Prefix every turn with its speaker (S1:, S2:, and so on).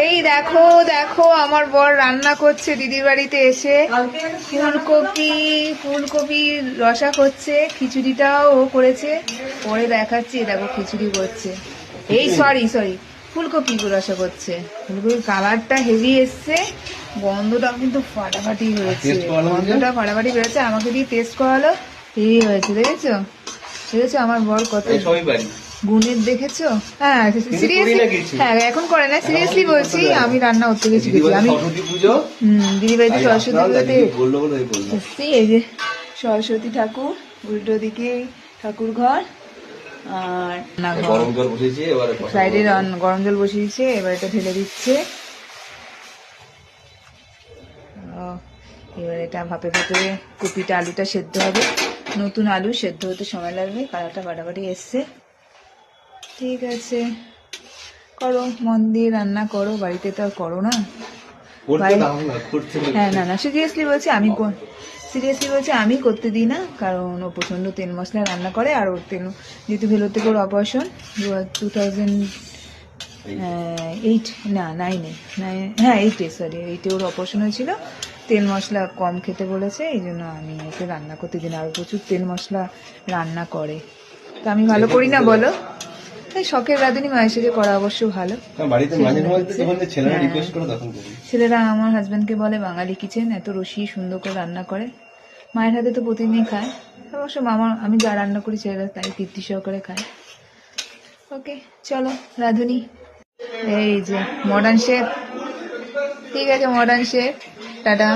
S1: এই দেখো দেখো আমার বর রান্না করছে দিদির বাড়িতে এসে। ফুলকপি রসা করছে, খিচুড়িটাও ও করেছে। পরে দেখাচ্ছি, দেখো খিচুড়ি করছে। এই সরি ফুলকপি রসা করছে। ফুলকপির কালারটা হেভি এসছে, গন্ধটাও কিন্তু ফাটাফাটি হয়েছে। গন্ধটা ফাটাফাটি বেরোচ্ছে, আমাকে দিয়ে টেস্ট করালো, হেভি হয়েছে। দেখেছো দেখেছো আমার বর কত গুণের, দেখেছো? হ্যাঁ সিরিয়াসলি, হ্যাঁ এখন করে না, সিরিয়াসলি বলছি। আমি রান্না করতে গেছি, আমি দিদি বাড়িতে সরস্বতী পুজোতে এসছি। এই যে সরস্বতী ঠাকুর, উল্টো দিকে ঠাকুর ঘর, আর সাইডে গরম জল বসিয়েছে, এবার এটা ঢেলে দিচ্ছে। এবার এটা ভাপে ভাপে কপিটা আলুটা সেদ্ধ হবে। নতুন আলু সেদ্ধ হতে সময় লাগবে, কালারটা ফাটাফাটি এসছে। ঠিক আছে, করো, মন দিয়ে রান্না করো, বাড়িতে তো আর করো না। হ্যাঁ না সিরিয়াসলি বলছি, আমি করতে দিই না, কারণ ও প্রচন্ড তেল মশলা রান্না করে। আর ওর তেল যেহেতু ভেলোর থেকে ওর অপারেশন 2008 ওর অপারেশন হয়েছিল। তেল মশলা কম খেতে বলেছে, এই জন্য আমি ওকে রান্না করতে দিই না। আর প্রচুর তেল মশলা রান্না করে, তো আমি ভালো করি না বলো। তাই শখের রাঁধুনি মায়ের সাথে করা অবশ্য ভালো। ছেলেরা আমার হাজবেন্ডকে বলে বাঙালি কিচেন, এত রসিয়ে সুন্দর করে রান্না করে। মায়ের হাতে তো প্রতিদিনই খায়, অবশ্য আমি যা রান্না করি ছেলেরা তাই তৃপ্তি সহকারে খায়। ওকে চলো রাঁধুনি, এই যে মডার্ন শেফ। ঠিক আছে মডার্ন শেফ, টাটা।